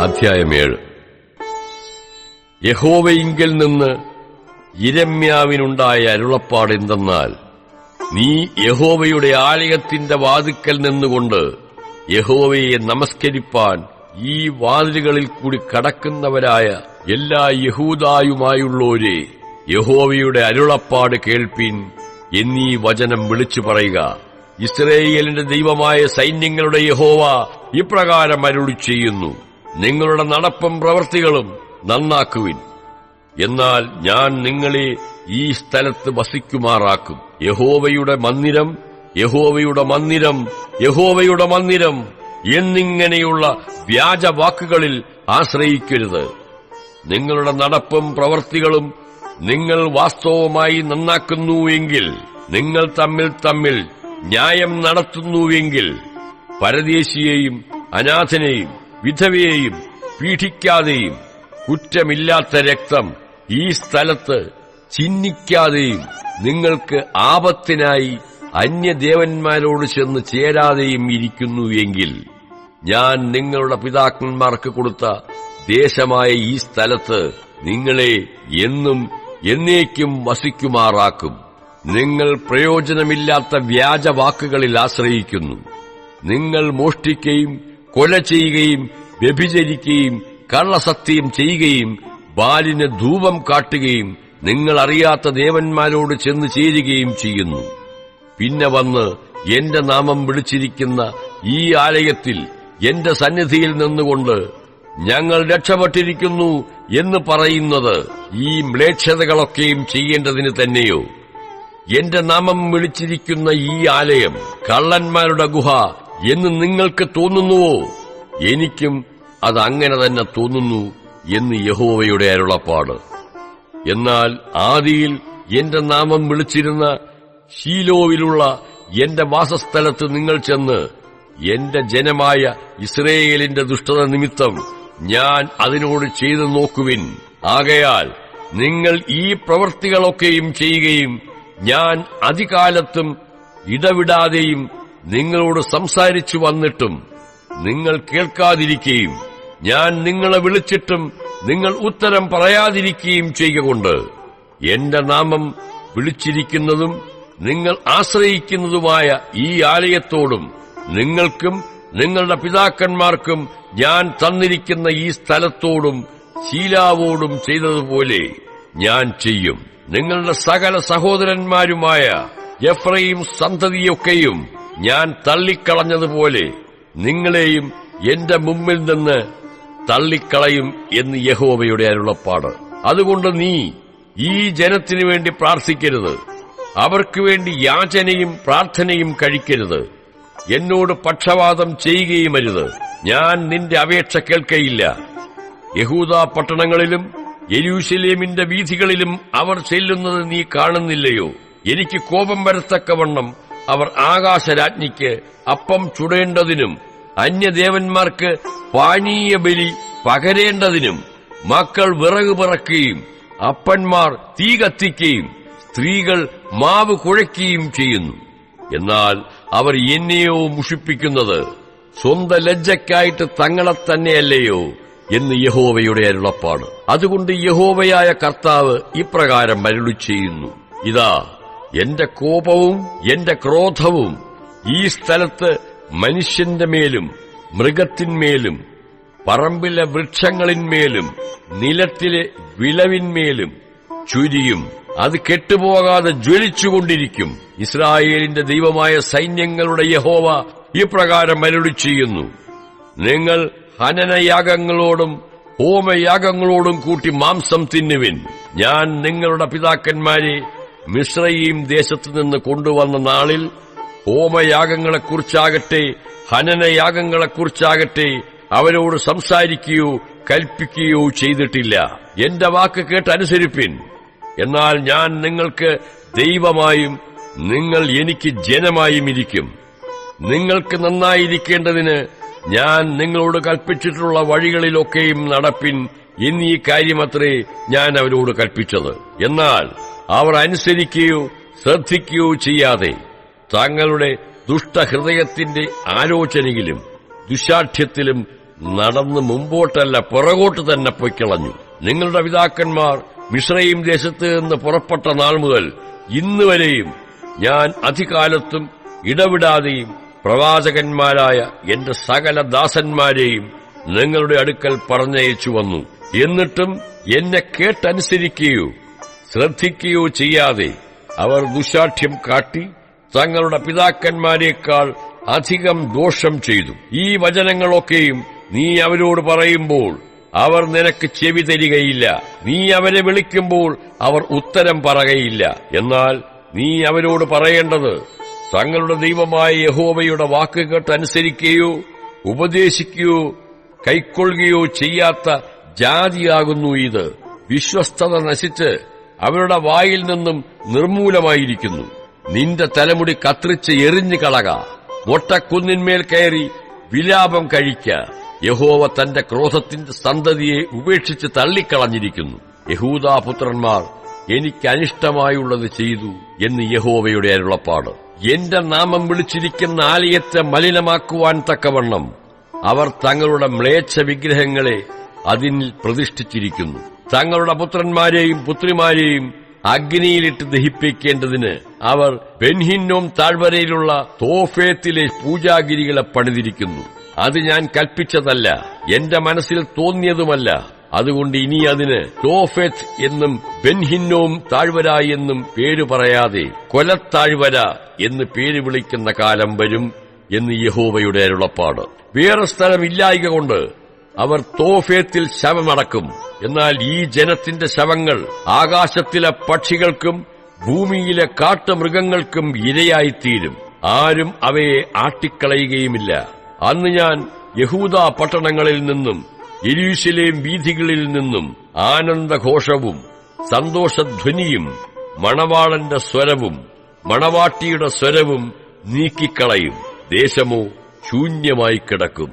അധ്യായം 7. യഹോവയിങ്കൽ നിന്ന് യിരെമ്യാവിനുണ്ടായ അരുളപ്പാട് എന്തെന്നാൽ, നീ യഹോവയുടെ ആലയത്തിന്റെ വാതിക്കൽ നിന്നുകൊണ്ട് യഹോവയെ നമസ്കരിപ്പാൻ ഈ വാതിലുകളിൽ കൂടി കടക്കുന്നവരായ എല്ലാ യഹൂദായുമായുള്ളോരെ, യഹോവയുടെ അരുളപ്പാട് കേൾപ്പിൻ എന്നീ വചനം വിളിച്ചു പറയുക. ഇസ്രായേലിന്റെ ദൈവമായ സൈന്യങ്ങളുടെ യഹോവ ഇപ്രകാരം അരുളി ചെയ്യുന്നു, നിങ്ങളുടെ നടപ്പും പ്രവൃത്തികളും നന്നാക്കുവിൻ. എന്നാൽ ഞാൻ നിങ്ങളെ ഈ സ്ഥലത്ത് വസിക്കുമാറാക്കും. യഹോവയുടെ മന്ദിരം, യഹോവയുടെ മന്ദിരം, യഹോവയുടെ മന്ദിരം എന്നിങ്ങനെയുള്ള വ്യാജവാക്കുകളിൽ ആശ്രയിക്കരുത്. നിങ്ങളുടെ നടപ്പും പ്രവൃത്തികളും നിങ്ങൾ വാസ്തവമായി നന്നാക്കുന്നുവെങ്കിൽ, നിങ്ങൾ തമ്മിൽ ന്യായം നടത്തുന്നുവെങ്കിൽ, പരദേശിയെയും അനാഥനെയും വിധവയെയും പീഡിക്കാതെയും കുറ്റമില്ലാത്ത രക്തം ഈ സ്ഥലത്ത് ചിന്നിക്കാതെയും നിങ്ങൾക്ക് ആപത്തിനായി അന്യദേവന്മാരോട് ചെന്ന് ചേരാതെയും ഇരിക്കുന്നുവെങ്കിൽ, ഞാൻ നിങ്ങളുടെ പിതാക്കന്മാർക്ക് കൊടുത്ത ദേശമായ ഈ സ്ഥലത്ത് നിങ്ങളെ എന്നും എന്നേക്കും വസിക്കുമാറാക്കും. നിങ്ങൾ പ്രയോജനമില്ലാത്ത വ്യാജവാക്കുകളിൽ ആശ്രയിക്കുന്നു. നിങ്ങൾ മോഷ്ടിക്കുകയും കൊല ചെയ്യുകയും വ്യഭിചരിക്കുകയും കള്ളസത്യം ചെയ്യുകയും ബാലിന് ധൂപം കാട്ടുകയും നിങ്ങൾ അറിയാത്ത ദേവന്മാരോട് ചെന്ന് ചേരുകയും ചെയ്യുന്നു. പിന്നെ വന്ന് എന്റെ നാമം വിളിച്ചിരിക്കുന്ന ഈ ആലയത്തിൽ എന്റെ സന്നിധിയിൽ നിന്നുകൊണ്ട് ഞങ്ങൾ രക്ഷപ്പെട്ടിരിക്കുന്നു എന്ന് പറയുന്നത് ഈ മ്ലേച്ഛതകളൊക്കെയും ചെയ്യേണ്ടതിന് തന്നെയോ? എന്റെ നാമം വിളിച്ചിരിക്കുന്ന ഈ ആലയം കള്ളന്മാരുടെ ഗുഹ എന്ന് നിങ്ങൾക്ക് തോന്നുന്നുവോ? എനിക്കും അതങ്ങനെ തന്നെ തോന്നുന്നു എന്ന് യഹോവയുടെ അരുളപ്പാട്. എന്നാൽ ആദിയിൽ എന്റെ നാമം വിളിച്ചിരുന്ന ശീലോവിലുള്ള എന്റെ വാസസ്ഥലത്ത് നിങ്ങൾ ചെന്ന് എന്റെ ജനമായ ഇസ്രായേലിന്റെ ദുഷ്ടത നിമിത്തം ഞാൻ അതിനോട് ചെയ്തു നോക്കുവിൻ. ആകയാൽ നിങ്ങൾ ഈ പ്രവൃത്തികളൊക്കെയും ചെയ്യുകയും ഞാൻ അതികാലത്തും ഇടവിടാതെയും നിങ്ങളോട് സംസാരിച്ചു വന്നിട്ടും നിങ്ങൾ കേൾക്കാതിരിക്കുകയും ഞാൻ നിങ്ങളെ വിളിച്ചിട്ടും നിങ്ങൾ ഉത്തരം പറയാതിരിക്കുകയും ചെയ്യുകൊണ്ട്, എന്റെ നാമം വിളിച്ചിരിക്കുന്നതും നിങ്ങൾ ആശ്രയിക്കുന്നതുമായ ഈ ആലയത്തോടും നിങ്ങൾക്കും നിങ്ങളുടെ പിതാക്കന്മാർക്കും ഞാൻ തന്നിരിക്കുന്ന ഈ സ്ഥലത്തോടും ശീലാവോടും ചെയ്തതുപോലെ ഞാൻ ചെയ്യും. നിങ്ങളുടെ സകല സഹോദരന്മാരുമായ എഫ്രയീം സന്തതിയൊക്കെയും ഞാൻ തള്ളിക്കളഞ്ഞതുപോലെ നിങ്ങളെയും എന്റെ മുമ്പിൽ നിന്ന് തള്ളിക്കളയും എന്ന് യഹോവയുടെ അരുളപ്പാട്. അതുകൊണ്ട് നീ ഈ ജനത്തിനു വേണ്ടി പ്രാർത്ഥിക്കരുത്, അവർക്ക് വേണ്ടി യാചനയും പ്രാർത്ഥനയും കഴിക്കരുത്. എന്നോട് പക്ഷവാദം ചെയ്യുകയുമരുത്. ഞാൻ നിന്റെ അപേക്ഷ കേൾക്കയില്ല. യഹൂദാ പട്ടണങ്ങളിലും യെരൂശലേമിന്റെ വീഥികളിലും അവർ ചെല്ലുന്നത് നീ കാണുന്നില്ലയോ? എനിക്ക് കോപം വരത്തക്കവണ്ണം അവർ ആകാശരാജ്ഞിക്ക് അപ്പം ചുടേണ്ടതിനും അന്യദേവന്മാർക്ക് പാനീയബലി പകരേണ്ടതിനും മക്കൾ വിറക് പിറക്കുകയും അപ്പന്മാർ തീ കത്തിക്കുകയും സ്ത്രീകൾ മാവ് കുഴയ്ക്കുകയും ചെയ്യുന്നു. എന്നാൽ അവർ എന്നെയോ മുഷിപ്പിക്കുന്നത് സ്വന്തം ലജ്ജയ്ക്കായിട്ട് തങ്ങളെ തന്നെയല്ലയോ എന്ന് യഹോവയുടെ അരുളപ്പാട്. അതുകൊണ്ട് യഹോവയായ കർത്താവ് ഇപ്രകാരം അരുളി ചെയ്യുന്നു, ഇതാ എന്റെ കോപവും എന്റെ ക്രോധവും ഈ സ്ഥലത്ത് മനുഷ്യന്റെ മേലും മൃഗത്തിന്മേലും പറമ്പിലെ വൃക്ഷങ്ങളിന്മേലും നിലത്തിലെ വിളവിന്മേലും ചുരിയും. അത് കെട്ടുപോകാതെ ജ്വലിച്ചുകൊണ്ടിരിക്കും. ഇസ്രായേലിന്റെ ദൈവമായ സൈന്യങ്ങളുടെ യഹോവ ഇപ്രകാരം അരുളി ചെയ്യുന്നു, നിങ്ങൾ ഹനനയാഗങ്ങളോടും ഹോമയാഗങ്ങളോടും കൂട്ടി മാംസം തിന്നുവിൻ. ഞാൻ നിങ്ങളുടെ പിതാക്കന്മാരെ മിസ്രയീം ദേശത്തുനിന്ന് കൊണ്ടുവന്ന നാളിൽ ഹോമയാഗങ്ങളെക്കുറിച്ചാകട്ടെ ഹനനയാഗങ്ങളെക്കുറിച്ചാകട്ടെ അവരോട് സംസാരിക്കുകയോ കൽപ്പിക്കുകയോ ചെയ്തിട്ടില്ല. എന്റെ വാക്ക് കേട്ടനുസരിപ്പിൻ. എന്നാൽ ഞാൻ നിങ്ങൾക്ക് ദൈവമായും നിങ്ങൾ എനിക്ക് ജനമായും ഇരിക്കും. നിങ്ങൾക്ക് നന്നായിരിക്കേണ്ടതിന് ഞാൻ നിങ്ങളോട് കൽപ്പിച്ചിട്ടുള്ള വഴികളിലൊക്കെയും നടപ്പിൻ എന്നീ കാര്യമത്രേ ഞാൻ അവരോട് കൽപ്പിച്ചത്. എന്നാൽ അവർ അനുസരിക്കുകയോ ശ്രദ്ധിക്കുകയോ ചെയ്യാതെ തങ്ങളുടെ ദുഷ്ടഹൃദയത്തിന്റെ ആലോചനയിലും ദുശാഠ്യത്തിലും നടന്ന് മുമ്പോട്ടല്ല പുറകോട്ട് തന്നെ പൊയ്ക്കളഞ്ഞു. നിങ്ങളുടെ പിതാക്കന്മാർ മിസ്രയീം ദേശത്ത് നിന്ന് പുറപ്പെട്ട നാൾ മുതൽ ഇന്നുവരെയും ഞാൻ അധികാലത്തും ഇടവിടാതെയും പ്രവാചകന്മാരായ എന്റെ സകല ദാസന്മാരെയും നിങ്ങളുടെ അടുക്കൽ പറഞ്ഞയച്ചു വന്നു. എന്നിട്ടും എന്നെ കേട്ടനുസരിക്കുകയോ ശ്രദ്ധിക്കുകയോ ചെയ്യാതെ അവർ ദുശാഠ്യം കാട്ടി തങ്ങളുടെ പിതാക്കന്മാരെക്കാൾ അധികം ദോഷം ചെയ്തു. ഈ വചനങ്ങളൊക്കെയും നീ അവരോട് പറയുമ്പോൾ അവർ നിനക്ക് ചെവി തരികയില്ല. നീ അവരെ വിളിക്കുമ്പോൾ അവർ ഉത്തരം പറകയില്ല. എന്നാൽ നീ അവരോട് പറയേണ്ടത്, തങ്ങളുടെ ദൈവമായ യഹോവയുടെ വാക്ക് കേട്ടനുസരിക്കുകയോ ഉപദേശിക്കുകയോ കൈക്കൊള്ളുകയോ ചെയ്യാത്ത ജാതിയാകുന്നു ഇത്. വിശ്വസ്തത നശിച്ച് അവരുടെ വായിൽ നിന്നും നിർമൂലമായിരിക്കുന്നു. നിന്റെ തലമുടി കത്രിച്ച് എറിഞ്ഞു കളക. മൊട്ടക്കുന്നിന്മേൽ കയറി വിലാപം കഴിക്ക. യഹോവ തന്റെ ക്രോധത്തിന്റെ സന്തതിയെ ഉപേക്ഷിച്ച് തള്ളിക്കളഞ്ഞിരിക്കുന്നു. യഹൂദാപുത്രന്മാർ എനിക്ക് അനിഷ്ടമായുള്ളത് ചെയ്തു എന്ന് യഹോവയുടെ അരുളപ്പാട്. എന്റെ നാമം വിളിച്ചിരിക്കുന്ന ആലയത്തെ മലിനമാക്കുവാൻ തക്കവണ്ണം അവർ തങ്ങളുടെ മ്ലേച്ഛ വിഗ്രഹങ്ങളെ അതിൽ പ്രതിഷ്ഠിച്ചിരിക്കുന്നു. തങ്ങളുടെ പുത്രന്മാരെയും പുത്രിമാരെയും അഗ്നിയിലിട്ട് ദഹിപ്പിക്കേണ്ടതിന് അവർ ബെൻഹിന്നോം താഴ്വരയിലുള്ള തോഫേത്തിലെ പൂജാഗിരികളെ പണിതിരിക്കുന്നു. അത് ഞാൻ കൽപ്പിച്ചതല്ല, എന്റെ മനസ്സിൽ തോന്നിയതുമല്ല. അതുകൊണ്ട് ഇനി അതിന് തോഫേത്ത് എന്നും ബെൻഹിന്നോം താഴ്വര എന്നും പേര് പറയാതെ കൊലത്താഴ്വര എന്ന് പേര് വിളിക്കുന്ന കാലം വരും എന്ന് യഹോവയുടെ അരുളപ്പാട്. വേറെ സ്ഥലമില്ലായ്ക കൊണ്ട് അവർ തോഫേത്തിൽ ശവമടക്കും. എന്നാൽ ഈ ജനത്തിന്റെ ശവങ്ങൾ ആകാശത്തിലെ പക്ഷികൾക്കും ഭൂമിയിലെ കാട്ടുമൃഗങ്ങൾക്കും ഇരയായിത്തീരും. ആരും അവയെ ആട്ടിക്കളയുകയുമില്ല. അന്ന് ഞാൻ യഹൂദാ പട്ടണങ്ങളിൽ നിന്നും യെരൂശലേം വീഥികളിൽ നിന്നും ആനന്ദഘോഷവും സന്തോഷധ്വനിയും മണവാളന്റെ സ്വരവും മണവാട്ടിയുടെ സ്വരവും നീക്കിക്കളയും. ദേശമോ ശൂന്യമായി കിടക്കും.